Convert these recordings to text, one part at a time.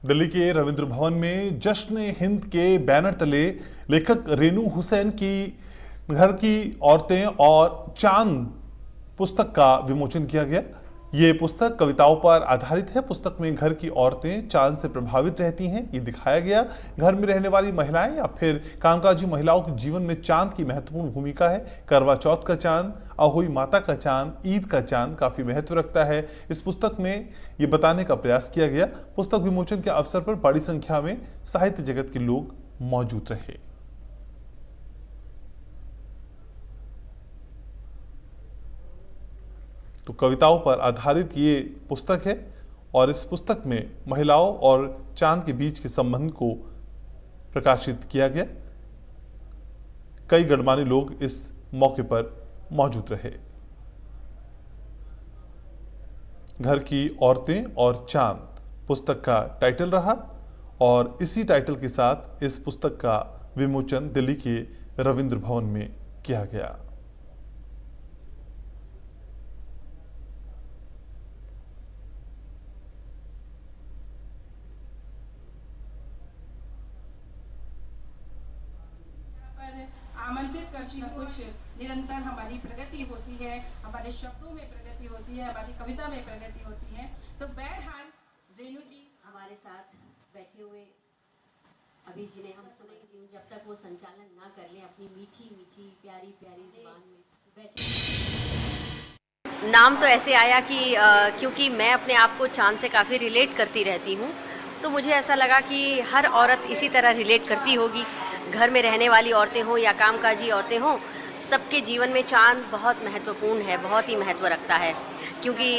दिल्ली के रविंद्र भवन में जश्न हिंद के बैनर तले लेखक रेनू हुसैन की घर की औरतें और चांद पुस्तक का विमोचन किया गया। ये पुस्तक कविताओं पर आधारित है। पुस्तक में घर की औरतें चांद से प्रभावित रहती हैं, ये दिखाया गया। घर में रहने वाली महिलाएं या फिर कामकाजी महिलाओं के जीवन में चांद की महत्वपूर्ण भूमिका है। करवा चौथ का चांद, अहोई माता का चांद, ईद का चांद काफी महत्व रखता है। इस पुस्तक में ये बताने का प्रयास किया गया। पुस्तक विमोचन के अवसर पर बड़ी संख्या में साहित्य जगत के लोग मौजूद रहे। तो कविताओं पर आधारित ये पुस्तक है और इस पुस्तक में महिलाओं और चांद के बीच के संबंध को प्रकाशित किया गया। कई गणमान्य लोग इस मौके पर मौजूद रहे। घर की औरतें और चांद पुस्तक का टाइटल रहा और इसी टाइटल के साथ इस पुस्तक का विमोचन दिल्ली के रविंद्र भवन में किया गया। आमंत्रित करती हूँ। कुछ निरंतर हमारी प्रगति होती है, हमारे शब्दों में प्रगति होती है, हमारी कविता में प्रगति होती है। तो बहरहाल रेनू जी हमारे साथ बैठे हुए अभी जिन्हें हम सुनेंगे जब तक वो संचालन ना कर ले अपनी मीठी मीठी प्यारी प्यारी जुबान में बैठे। नाम तो ऐसे आया कि क्योंकि मैं अपने आप को चांद से काफ़ी रिलेट करती रहती हूँ, तो मुझे ऐसा लगा कि हर औरत इसी तरह रिलेट करती होगी। घर में रहने वाली औरतें हों या कामकाजी औरतें हों, सबके जीवन में चांद बहुत महत्वपूर्ण है, बहुत ही महत्व रखता है। क्योंकि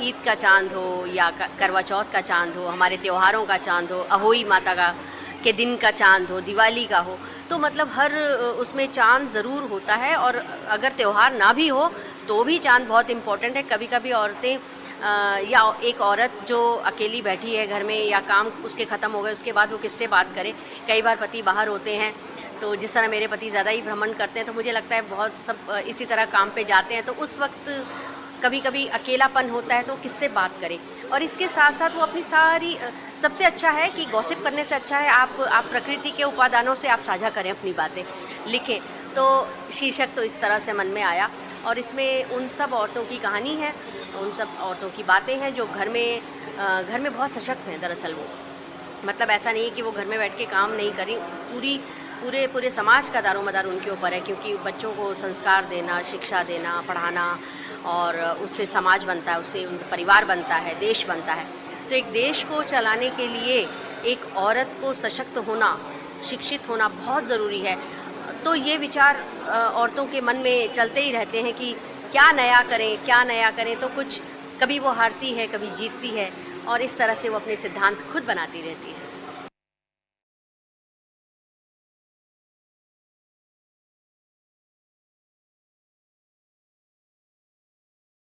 ईद का चांद हो या करवा चौथ का चांद हो, हमारे त्योहारों का चांद हो, अहोई माता का के दिन का चांद हो, दिवाली का हो, तो मतलब हर उसमें चांद ज़रूर होता है। और अगर त्यौहार ना भी हो तो भी चांद बहुत इम्पोर्टेंट है। कभी कभी औरतें या एक औरत जो अकेली बैठी है घर में या काम उसके ख़त्म हो गए, उसके बाद वो किससे बात करे। कई बार पति बाहर होते हैं, तो जिस तरह मेरे पति ज़्यादा ही भ्रमण करते हैं, तो मुझे लगता है बहुत सब इसी तरह काम पे जाते हैं, तो उस वक्त कभी कभी अकेलापन होता है तो किससे बात करें। और इसके साथ साथ वो अपनी सारी सबसे अच्छा है कि गॉसिप करने से अच्छा है आप प्रकृति के उपादानों से आप साझा करें, अपनी बातें लिखें। तो शीर्षक तो इस तरह से मन में आया और इसमें उन सब औरतों की कहानी है, उन सब औरतों की बातें हैं जो घर में बहुत सशक्त हैं। दरअसल वो मतलब ऐसा नहीं है कि वो घर में बैठ के काम नहीं करी, पूरे समाज का दारोमदार उनके ऊपर है। क्योंकि बच्चों को संस्कार देना, शिक्षा देना, पढ़ाना, और उससे समाज बनता है, उससे उनसे परिवार बनता है, देश बनता है। तो एक देश को चलाने के लिए एक औरत को सशक्त होना, शिक्षित होना बहुत ज़रूरी है। तो ये विचार औरतों के मन में चलते ही रहते हैं कि क्या नया करें। तो कुछ कभी वो हारती है, कभी जीतती है, और इस तरह से वो अपने सिद्धांत खुद बनाती रहती है।